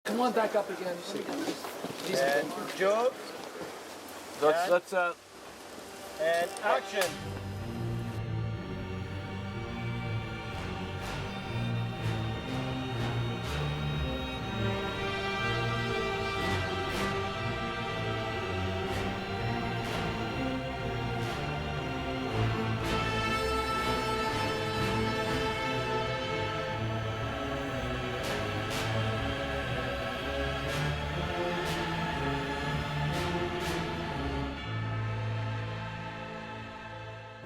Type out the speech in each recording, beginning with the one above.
Come on back up again. And joke. Let's And action.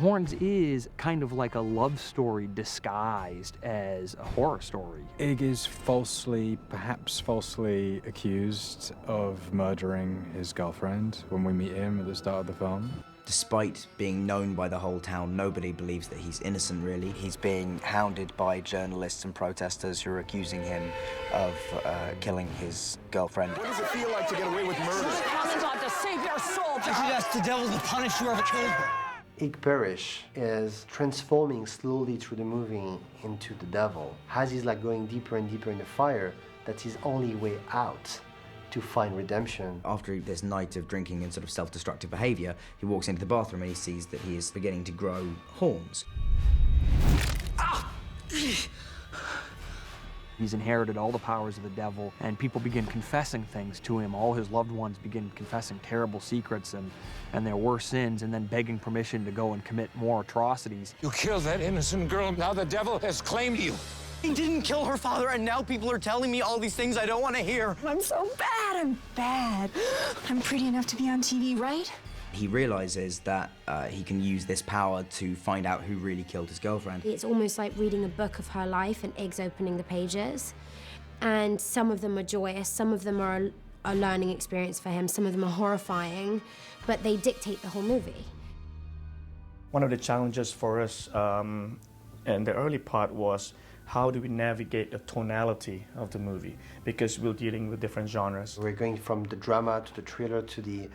Horns is kind of like a love story disguised as a horror story. Ig is perhaps falsely accused of murdering his girlfriend when we meet him at the start of the film. Despite being known by the whole town, nobody believes that he's innocent, really. He's being hounded by journalists and protesters who are accusing him of killing his girlfriend. What does it feel like to get away with murder? Commandant, to save your soul! I should ask the devil to punish whoever killed her. Ig Parish is transforming slowly through the movie into the devil. As he's like going deeper and deeper in the fire, that's his only way out to find redemption. After this night of drinking and sort of self-destructive behavior, he walks into the bathroom and he sees that he is beginning to grow horns. He's inherited all the powers of the devil, and people begin confessing things to him. All his loved ones begin confessing terrible secrets and their worst sins, and then begging permission to go and commit more atrocities. You killed that innocent girl. Now the devil has claimed you. He didn't kill her father, and now people are telling me all these things I don't want to hear. I'm so bad, I'm bad. I'm pretty enough to be on TV, right? He realizes that he can use this power to find out who really killed his girlfriend. It's almost like reading a book of her life and Ig's opening the pages. And some of them are joyous, some of them are a learning experience for him, some of them are horrifying, but they dictate the whole movie. One of the challenges for us in the early part was how do we navigate the tonality of the movie, because we're dealing with different genres. We're going from the drama to the thriller to the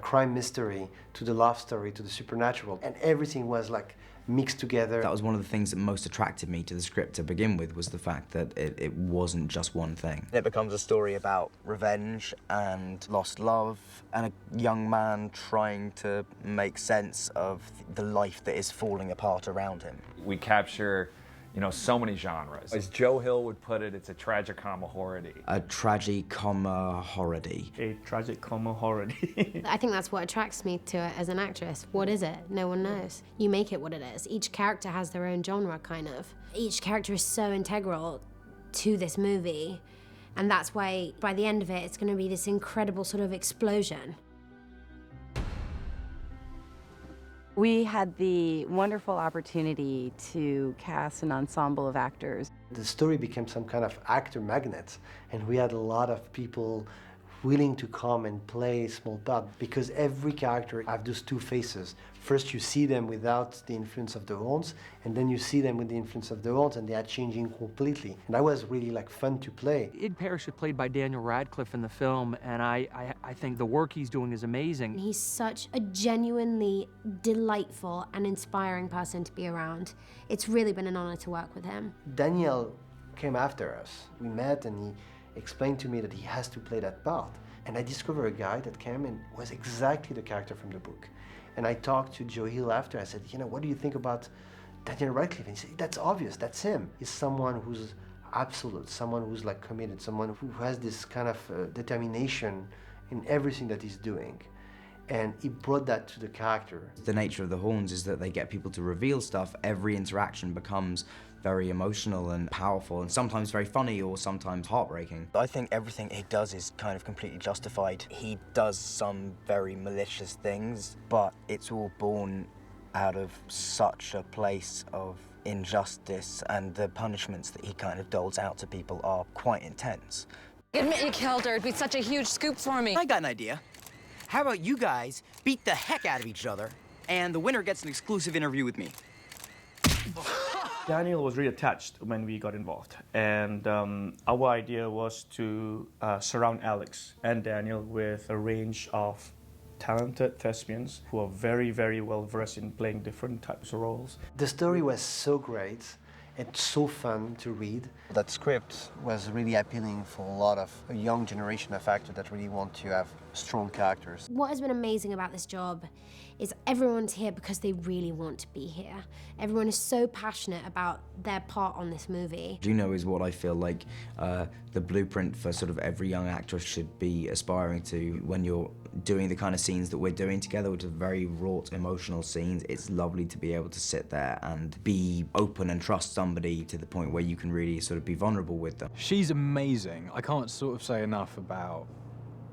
crime mystery to the love story to the supernatural, and everything was like mixed together. That was one of the things that most attracted me to the script to begin with, was the fact that it wasn't just one thing. It becomes a story about revenge and lost love and a young man trying to make sense of the life that is falling apart around him. We capture, you know, so many genres. As Joe Hill would put it, it's a tragicomma horror-y. A tragicomma horror-y. A tragicomma horror-y. I think that's what attracts me to it as an actress. What is it? No one knows. You make it what it is. Each character has their own genre, kind of. Each character is so integral to this movie, and that's why by the end of it, it's going to be this incredible sort of explosion. We had the wonderful opportunity to cast an ensemble of actors. The story became some kind of actor magnet, and we had a lot of people willing to come and play a small part, because every character have those two faces. First you see them without the influence of the horns, and then you see them with the influence of the horns, and they are changing completely. And that was really like fun to play. Ig Parish is played by Daniel Radcliffe in the film, and I think the work he's doing is amazing. He's such a genuinely delightful and inspiring person to be around. It's really been an honor to work with him. Daniel came after us. We met and he explained to me that he has to play that part. And I discovered a guy that came and was exactly the character from the book. And I talked to Joe Hill after. I said, you know, what do you think about Daniel Radcliffe? And he said, that's obvious, that's him. He's someone who's absolute, someone who's like committed, someone who has this kind of determination in everything that he's doing. And he brought that to the character. The nature of the horns is that they get people to reveal stuff. Every interaction becomes very emotional and powerful, and sometimes very funny or sometimes heartbreaking. I think everything he does is kind of completely justified. He does some very malicious things, but it's all born out of such a place of injustice, and the punishments that he kind of doles out to people are quite intense. Admit you killed her. It'd be such a huge scoop for me. I got an idea. How about you guys beat the heck out of each other, and the winner gets an exclusive interview with me? Daniel was really attached when we got involved, and our idea was to surround Alex and Daniel with a range of talented thespians who are very, very well versed in playing different types of roles. The story was so great, It's so fun to read. That script was really appealing for a lot of a young generation of actors that really want to have strong characters. What has been amazing about this job is everyone's here because they really want to be here. Everyone is so passionate about their part on this movie. Juno is what I feel like the blueprint for sort of every young actress should be aspiring to when you're doing the kind of scenes that we're doing together, which are very wrought, emotional scenes. It's lovely to be able to sit there and be open and trust somebody to the point where you can really sort of be vulnerable with them. She's amazing. I can't sort of say enough about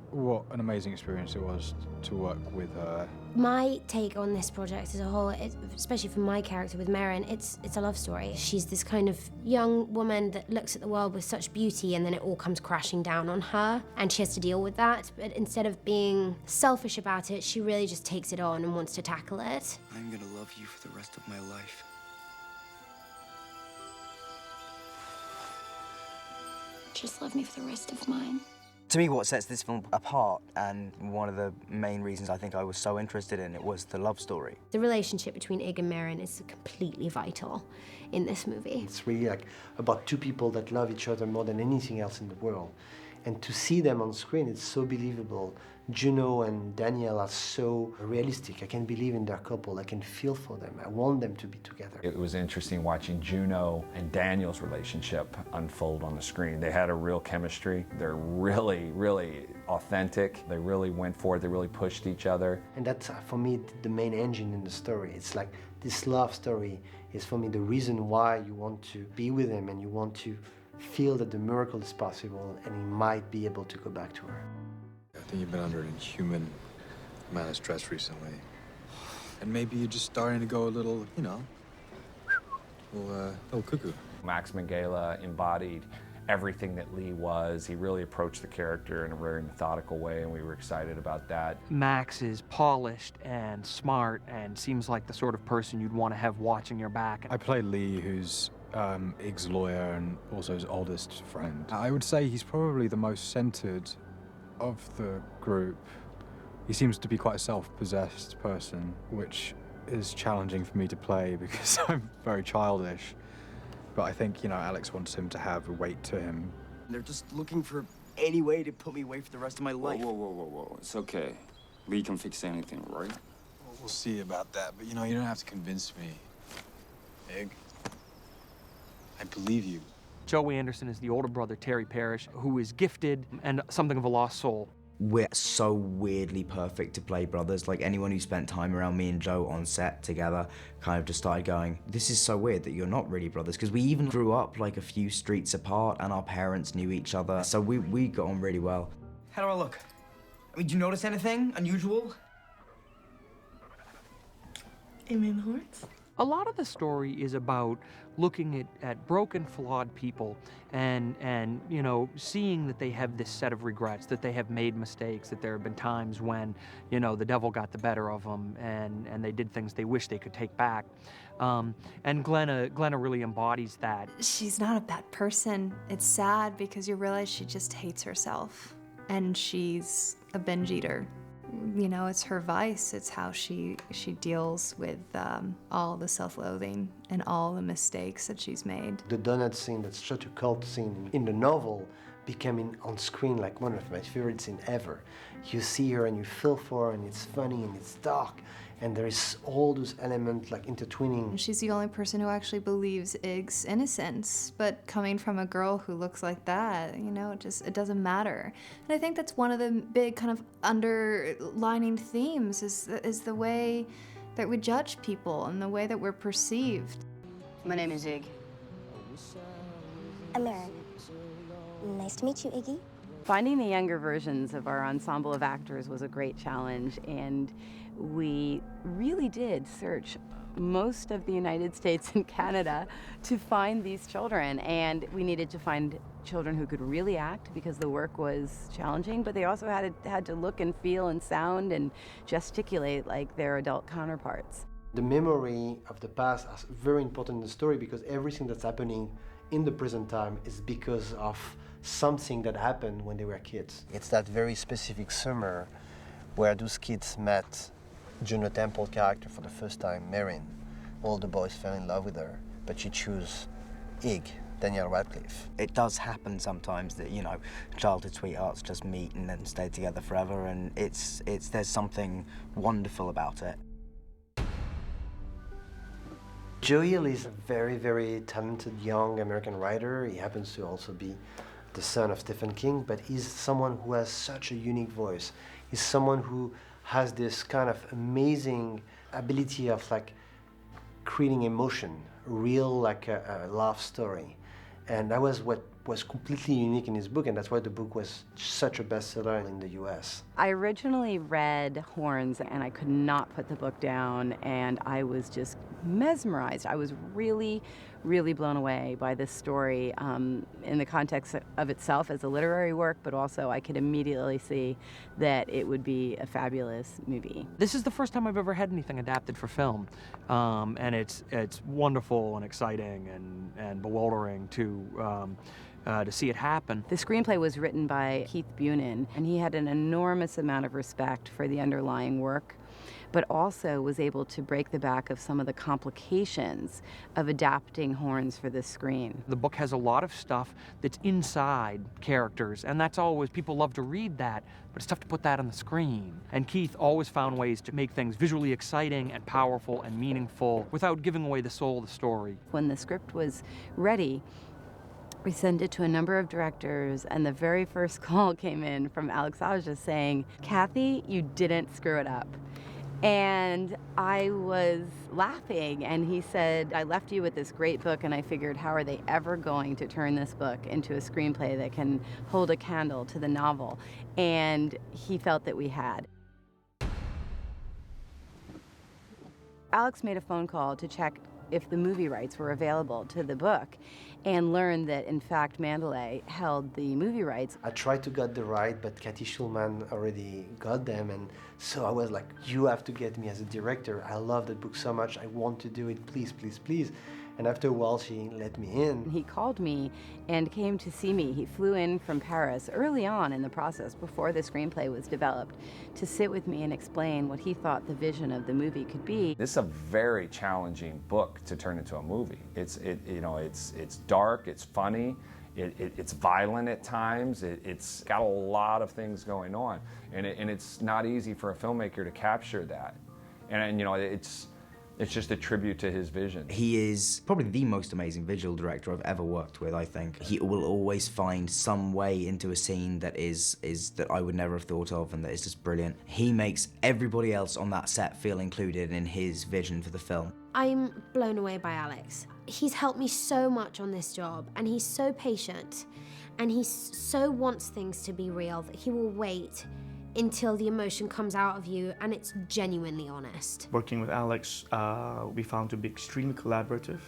what an amazing experience it was to work with her. My take on this project as a whole, especially for my character with Merrin, it's a love story. She's this kind of young woman that looks at the world with such beauty, and then it all comes crashing down on her, and she has to deal with that. But instead of being selfish about it, she really just takes it on and wants to tackle it. I'm gonna love you for the rest of my life. Just love me for the rest of mine. To me, what sets this film apart, and one of the main reasons I think I was so interested in it, was the love story. The relationship between Ig and Merrin is completely vital in this movie. It's really like about two people that love each other more than anything else in the world. And to see them on screen, it's so believable. Juno and Daniel are so realistic. I can believe in their couple. I can feel for them. I want them to be together. It was interesting watching Juno and Daniel's relationship unfold on the screen. They had a real chemistry. They're really, really authentic. They really went for it. They really pushed each other. And that's, for me, the main engine in the story. It's like this love story is, for me, the reason why you want to be with him and you want to feel that the miracle is possible and he might be able to go back to her. I think you've been under an inhuman amount of stress recently. And maybe you're just starting to go a little, you know, little cuckoo. Max Minghella embodied everything that Lee was. He really approached the character in a very methodical way, and we were excited about that. Max is polished and smart and seems like the sort of person you'd want to have watching your back. I play Lee, who's Ig's lawyer and also his oldest friend. I would say he's probably the most centered of the group. He seems to be quite a self-possessed person, which is challenging for me to play because I'm very childish. But I think, you know, Alex wants him to have a weight to him. They're just looking for any way to put me away for the rest of my life. Whoa. It's okay. Lee can fix anything, right? Well, we'll see about that, but you know, you don't have to convince me. Ig, I believe you. Joe Anderson is the older brother, Terry Parrish, who is gifted and something of a lost soul. We're so weirdly perfect to play brothers. Like, anyone who spent time around me and Joe on set together kind of just started going, this is so weird that you're not really brothers, because we even grew up like a few streets apart and our parents knew each other, so we got on really well. How do I look? I mean, do you notice anything unusual? Amen hearts. A lot of the story is about looking at broken, flawed people and you know, seeing that they have this set of regrets, that they have made mistakes, that there have been times when, you know, the devil got the better of them and they did things they wish they could take back. And Glenna really embodies that. She's not a bad person. It's sad because you realize she just hates herself and she's a binge eater. You know, it's her vice. It's how she deals with all the self-loathing and all the mistakes that she's made. The donut scene, that's such a cult scene in the novel, became on screen like one of my favorite scenes ever. You see her and you feel for her, and it's funny and it's dark, and there is all those elements like intertwining. She's the only person who actually believes Ig's innocence, but coming from a girl who looks like that, you know, it doesn't matter. And I think that's one of the big kind of underlining themes is the way that we judge people and the way that we're perceived. My name is Ig. I'm Erin. Nice to meet you, Iggy. Finding the younger versions of our ensemble of actors was a great challenge, and we really did search most of the United States and Canada to find these children, and we needed to find children who could really act because the work was challenging, but they also had to look and feel and sound and gesticulate like their adult counterparts. The memory of the past is very important in the story because everything that's happening in the present time is because of something that happened when they were kids. It's that very specific summer where those kids met Juno Temple character for the first time, Merrin. All the boys fell in love with her, but she chose Ig, Daniel Radcliffe. It does happen sometimes that, you know, childhood sweethearts just meet and then stay together forever, and there's something wonderful about it. Joe Hill is a very, very talented young American writer. He happens to also be the son of Stephen King, but he's someone who has such a unique voice. He's someone who has this kind of amazing ability of like creating emotion, real like a love story. And that was what was completely unique in his book, and that's why the book was such a bestseller in the US. I originally read Horns and I could not put the book down, and I was just mesmerized. I was really, really blown away by this story in the context of itself as a literary work, but also I could immediately see that it would be a fabulous movie. This is the first time I've ever had anything adapted for film, and it's wonderful and exciting and bewildering to see it happen. The screenplay was written by Keith Bunin, and he had an enormous amount of respect for the underlying work, but also was able to break the back of some of the complications of adapting Horns for the screen. The book has a lot of stuff that's inside characters, and that's always, people love to read that, but it's tough to put that on the screen. And Keith always found ways to make things visually exciting and powerful and meaningful without giving away the soul of the story. When the script was ready, we sent it to a number of directors, and the very first call came in from Alexandre Aja saying, "Kathy, you didn't screw it up." And I was laughing, and he said, "I left you with this great book, and I figured, how are they ever going to turn this book into a screenplay that can hold a candle to the novel?" And he felt that we had. Alex made a phone call to check if the movie rights were available to the book, and learned that, in fact, Mandalay held the movie rights. I tried to get the right, but Kathy Schulman already got them, and so I was like, you have to get me as a director. I love that book so much. I want to do it, please, please, please. And after a while, she let me in. He called me and came to see me. He flew in from Paris early on in the process, before the screenplay was developed, to sit with me and explain what he thought the vision of the movie could be. This is a very challenging book to turn into a movie. It's dark, it's funny, it's violent at times, it's got a lot of things going on, and it's not easy for a filmmaker to capture that. And you know, it's just a tribute to his vision. He is probably the most amazing visual director I've ever worked with, I think. He will always find some way into a scene that is that I would never have thought of, and that is just brilliant. He makes everybody else on that set feel included in his vision for the film. I'm blown away by Alex. He's helped me so much on this job, and he's so patient, and he so wants things to be real that he will wait until the emotion comes out of you and it's genuinely honest. Working with Alex, we found to be extremely collaborative.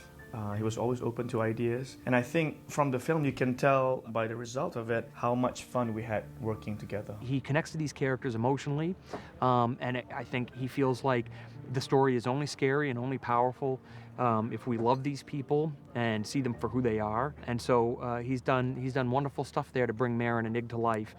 He was always open to ideas. And I think from the film you can tell by the result of it how much fun we had working together. He connects to these characters emotionally, and I think he feels like the story is only scary and only powerful if we love these people and see them for who they are. And so he's done wonderful stuff there to bring Maren and Ig to life.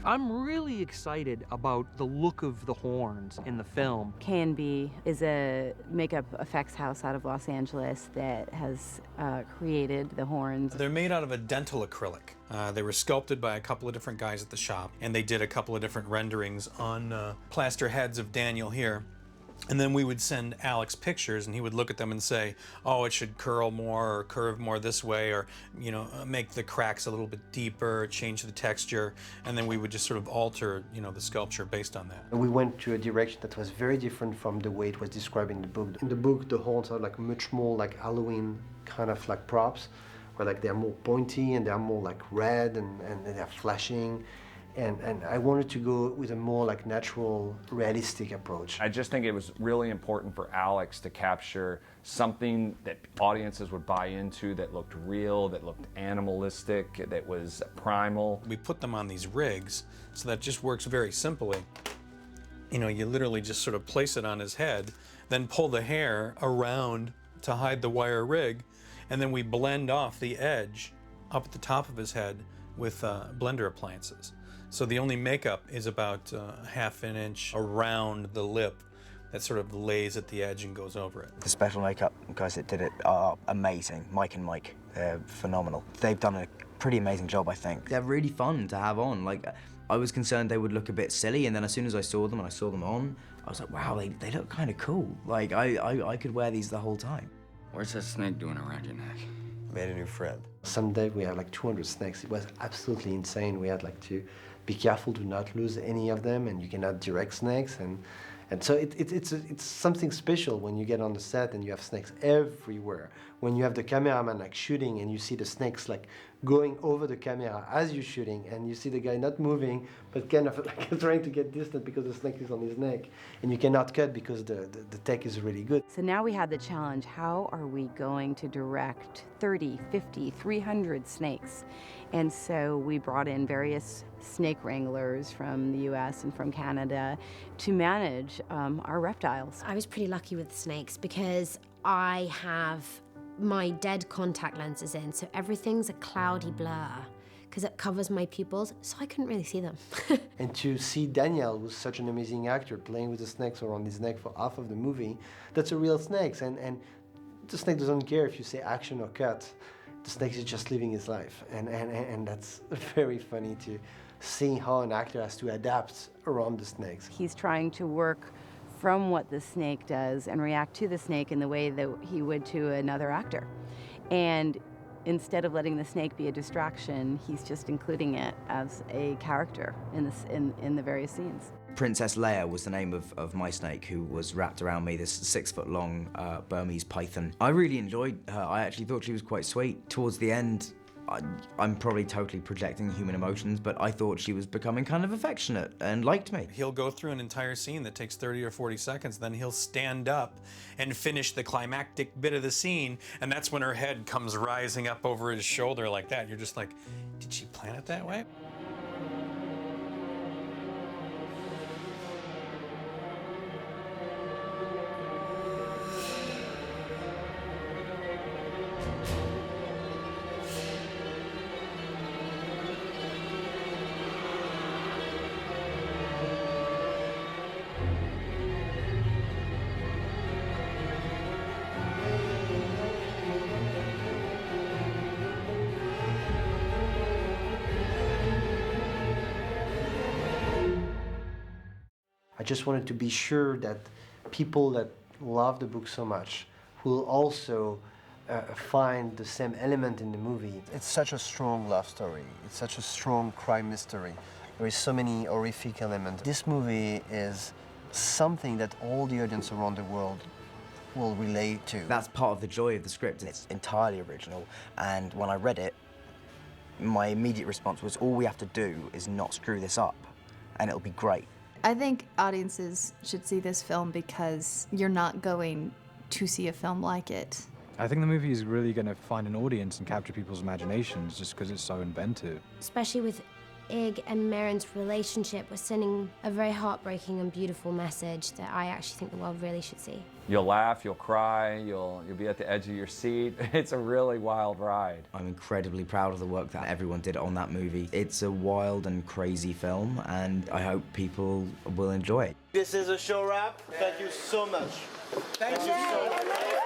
I'm really excited about the look of the horns in the film. K&B is a makeup effects house out of Los Angeles that has created the horns. They're made out of a dental acrylic. They were sculpted by a couple of different guys at the shop, and they did a couple of different renderings on plaster heads of Daniel here. And then we would send Alex pictures, and he would look at them and say, oh, it should curl more or curve more this way, or, you know, make the cracks a little bit deeper, change the texture, and then we would just sort of alter, you know, the sculpture based on that. We went to a direction that was very different from the way it was described in the book. In the book, the horns are like much more like Halloween kind of like props, where like they're more pointy and they're more like red and they're flashing. And I wanted to go with a more like natural, realistic approach. I just think it was really important for Alex to capture something that audiences would buy into, that looked real, that looked animalistic, that was primal. We put them on these rigs, so that just works very simply. You know, you literally just sort of place it on his head, then pull the hair around to hide the wire rig, and then we blend off the edge up at the top of his head with blender appliances. So the only makeup is about ½ an inch around the lip, that sort of lays at the edge and goes over it. The special makeup guys that did it are amazing. Mike and Mike, they're phenomenal. They've done a pretty amazing job, I think. They're really fun to have on. Like, I was concerned they would look a bit silly, and then as soon as I saw them and I saw them on, I was like, wow, they look kind of cool. Like, I could wear these the whole time. What's that snake doing around your neck? Made a new friend. Someday we had like 200 snakes. It was absolutely insane. We had like to be careful to not lose any of them, and you cannot direct snakes. And so it's something special when you get on the set and you have snakes everywhere. When you have the cameraman like shooting and you see the snakes like going over the camera as you're shooting, and you see the guy not moving but kind of like trying to get distant because the snake is on his neck, and you cannot cut because the tech is really good. So now we had the challenge, how are we going to direct 30, 50, 300 snakes? And so we brought in various snake wranglers from the US and from Canada to manage our reptiles. I was pretty lucky with the snakes because I have my dead contact lenses in, so everything's a cloudy blur because it covers my pupils, so I couldn't really see them. And to see Daniel, who's such an amazing actor, playing with the snakes around his neck for half of the movie, that's a real snake. And the snake doesn't care if you say action or cut. The snake is just living his life. And that's very funny to see how an actor has to adapt around the snakes. He's trying to work from what the snake does and react to the snake in the way that he would to another actor. And instead of letting the snake be a distraction, he's just including it as a character in the various scenes. Princess Leia was the name of my snake, who was wrapped around me, this 6-foot-long Burmese python. I really enjoyed her. I actually thought she was quite sweet. Towards the end, I'm probably totally projecting human emotions, but I thought she was becoming kind of affectionate and liked me. He'll go through an entire scene that takes 30 or 40 seconds, then he'll stand up and finish the climactic bit of the scene, and that's when her head comes rising up over his shoulder like that. You're just like, did she plan it that way? I just wanted to be sure that people that love the book so much will also find the same element in the movie. It's such a strong love story. It's such a strong crime mystery. There is so many horrific elements. This movie is something that all the audience around the world will relate to. That's part of the joy of the script. It's entirely original, and when I read it, my immediate response was, all we have to do is not screw this up, and it'll be great. I think audiences should see this film because you're not going to see a film like it. I think the movie is really going to find an audience and capture people's imaginations just because it's so inventive. Especially with Ig and Maren's relationship, we're sending a very heartbreaking and beautiful message that I actually think the world really should see. You'll laugh, you'll cry, you'll be at the edge of your seat. It's a really wild ride. I'm incredibly proud of the work that everyone did on that movie. It's a wild and crazy film, and I hope people will enjoy it. This is a show wrap. Thank you so much. Thank you so much.